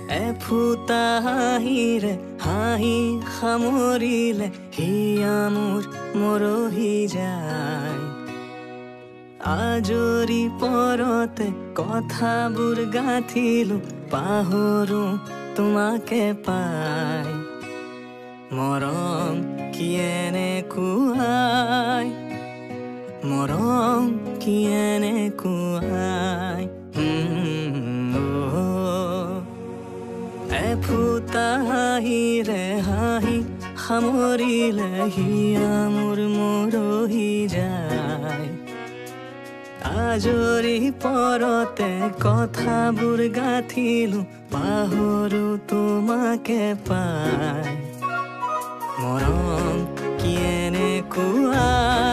এফুটা হাঁহিৰে হাঁহি সামৰিলে হিয়া মোৰ মৰহি যায়। আজৰি পৰতে কথাবোৰ গাঁঠিলো পাহৰো তোমাকে পাই। মৰম কি এনেকুৱাই, মৰম কি এনেকুৱাই। এফুটা হাঁহিৰে হাঁহি সামৰিলে হিয়া মোৰ মৰহি যায়। আজৰি পৰতে কথাবোৰ গাঁঠিলো পাহৰো তোমাকে পাই। মৰম কি এনেকুৱাই।